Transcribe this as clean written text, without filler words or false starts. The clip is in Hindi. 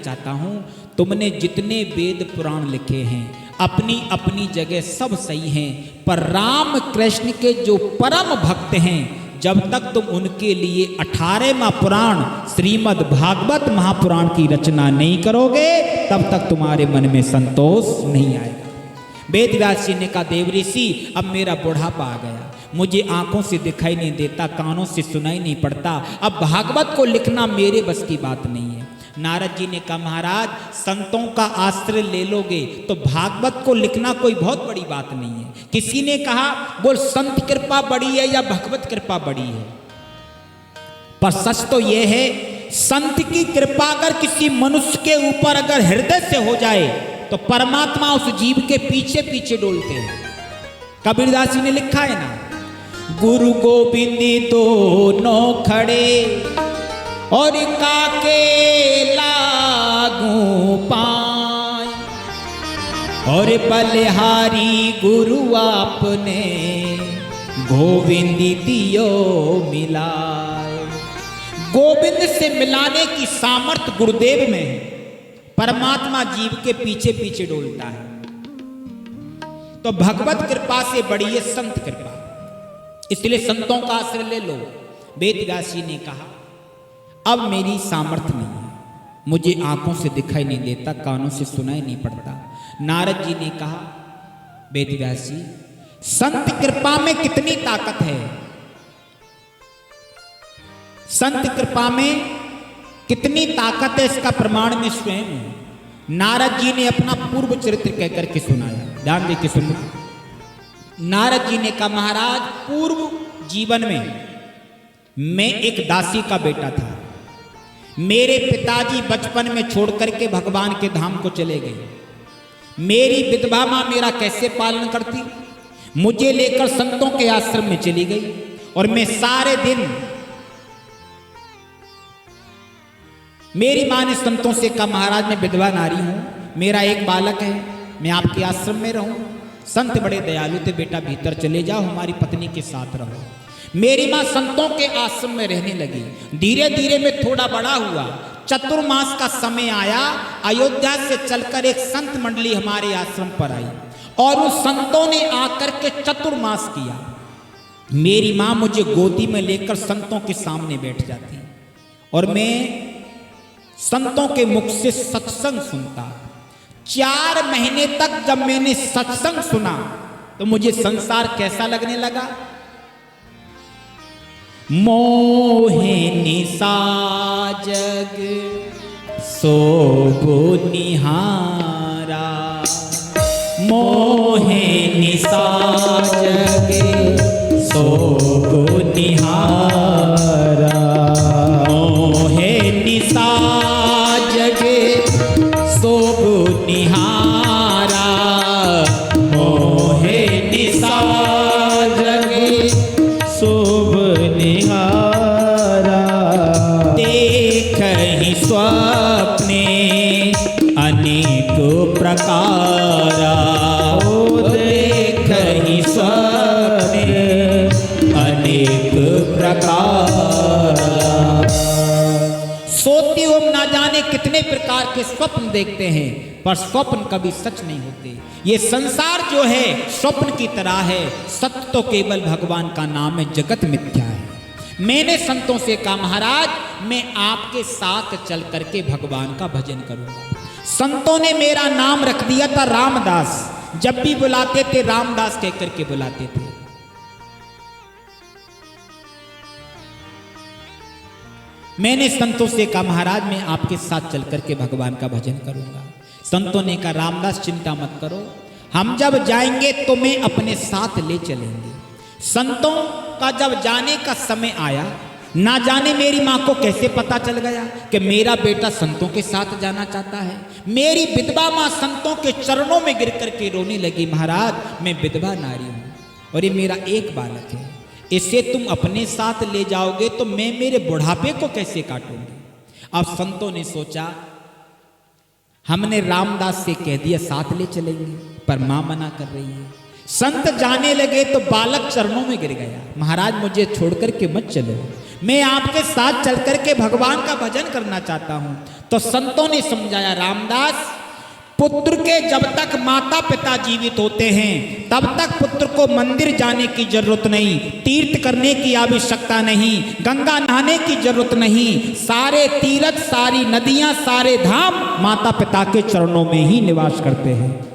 चाहता हूँ, तुमने जितने वेद पुराण लिखे हैं अपनी अपनी जगह सब सही हैं, पर राम कृष्ण के जो परम भक्त हैं, जब तक तुम उनके लिए 18वां पुराण श्रीमद् भागवत महापुराण की रचना नहीं करोगे, तब तक तुम्हारे मन में संतोष नहीं आएगा। वेदव्यास जी ने कहा, देव ऋषि अब मेरा बुढ़ापा आ गया, मुझे आंखों से दिखाई नहीं देता, कानों से सुनाई नहीं पड़ता, अब भागवत को लिखना मेरे बस की बात नहीं है। नारद जी ने कहा, महाराज संतों का आश्रय ले लोगे तो भागवत को लिखना कोई बहुत बड़ी बात नहीं है। किसी ने कहा, बोल संत कृपा बड़ी है या भगवत कृपा बड़ी है? पर सच तो यह है, संत की कृपा अगर किसी मनुष्य के ऊपर अगर हृदय से हो जाए तो परमात्मा उस जीव के पीछे पीछे डोलते हैं। कबीरदास जी ने लिखा है ना, गुरु गोविंद दोनों खड़े और काके लागू पाए, और बलिहारी गुरु आपने गोविंद दियो मिलाए। गोविंद से मिलाने की सामर्थ्य गुरुदेव में है, परमात्मा जीव के पीछे पीछे डोलता है। तो भगवत कृपा से बड़ी है संत कृपा, इसलिए संतों का आश्रय ले लो। वेदव्यास जी ने कहा, अब मेरी सामर्थ्य नहीं है, मुझे आंखों से दिखाई नहीं देता, कानों से सुनाई नहीं पड़ता। नारद जी ने कहा, वेदव्यास जी संत कृपा में कितनी ताकत है, संत कृपा में कितनी ताकत है, इसका प्रमाण में स्वयं हूं। नारद जी ने अपना पूर्व चरित्र कहकर के सुनाया, ध्यान दे के सुनो। नारद जी ने कहा, महाराज पूर्व जीवन में मैं एक दासी का बेटा था, मेरे पिताजी बचपन में छोड़ करके भगवान के धाम को चले गए। मेरी विधवा मां मेरा कैसे पालन करती, मुझे लेकर संतों के आश्रम में चली गई, और मैं सारे दिन, मेरी मां ने संतों से कहा, महाराज मैं विधवा नारी हूं, मेरा एक बालक है, मैं आपके आश्रम में रहूं। संत बड़े दयालु थे, बेटा भीतर चले जाओ, हमारी पत्नी के साथ रहो। मेरी मां संतों के आश्रम में रहने लगी। धीरे धीरे मैं थोड़ा बड़ा हुआ, चतुर्मास का समय आया, अयोध्या से चलकर एक संत मंडली हमारे आश्रम पर आई, और उस संतों ने आकर के चतुर्मास किया। मेरी मां मुझे गोदी में लेकर संतों के सामने बैठ जाती, और मैं संतों के मुख से सत्संग सुनता। 4 महीने तक जब मैंने सत्संग सुना तो मुझे संसार कैसा लगने लगा। मोहे निसा जग सोबो निहारा, मोहे निसा जग सोबो निहारा, मोहे निसा जगे सोबो निहारा, मोहे निसा जगे सोब निहारा। देखहि स्वप्ने अनेक प्रकारा, देखहि स्वप्ने अनेक प्रकारा। सोते हुए ना जाने कितने प्रकार के स्वप्न देखते हैं, पर स्वप्न कभी सच नहीं होते। ये संसार जो है स्वप्न की तरह है, सत्य तो केवल भगवान का नाम है, जगत मिथ्या है। मैंने संतों से कहा, महाराज मैं आपके साथ चल करके भगवान का भजन करूंगा। संतों ने मेरा नाम रख दिया था रामदास, जब भी बुलाते थे रामदास कह करके बुलाते थे। मैंने संतों से कहा, महाराज मैं आपके साथ चल करके भगवान का भजन करूंगा। संतों ने कहा, रामदास चिंता मत करो, हम जब जाएंगे तो मैं अपने साथ ले चलेंगे। संतों का जब जाने का समय आया, ना जाने मेरी माँ को कैसे पता चल गया कि मेरा बेटा संतों के साथ जाना चाहता है। मेरी विधवा माँ संतों के चरणों में गिर करके रोने लगी, महाराज मैं विधवा नारी हूँ और ये मेरा एक बालक है, इसे तुम अपने साथ ले जाओगे तो मैं मेरे बुढ़ापे को कैसे काटूंगी। अब संतों ने सोचा, हमने रामदास से कह दिया साथ ले चलेंगे, पर मां मना कर रही है। संत जाने लगे तो बालक चरणों में गिर गया, महाराज मुझे छोड़कर के मत चलो, मैं आपके साथ चल करके भगवान का भजन करना चाहता हूँ। तो संतों ने समझाया, रामदास, पुत्र के जब तक माता पिता जीवित होते हैं तब तक पुत्र को मंदिर जाने की जरूरत नहीं, तीर्थ करने की आवश्यकता नहीं, गंगा नहाने की जरूरत नहीं। सारे तीर्थ, सारी नदियां, सारे धाम माता पिता के चरणों में ही निवास करते हैं।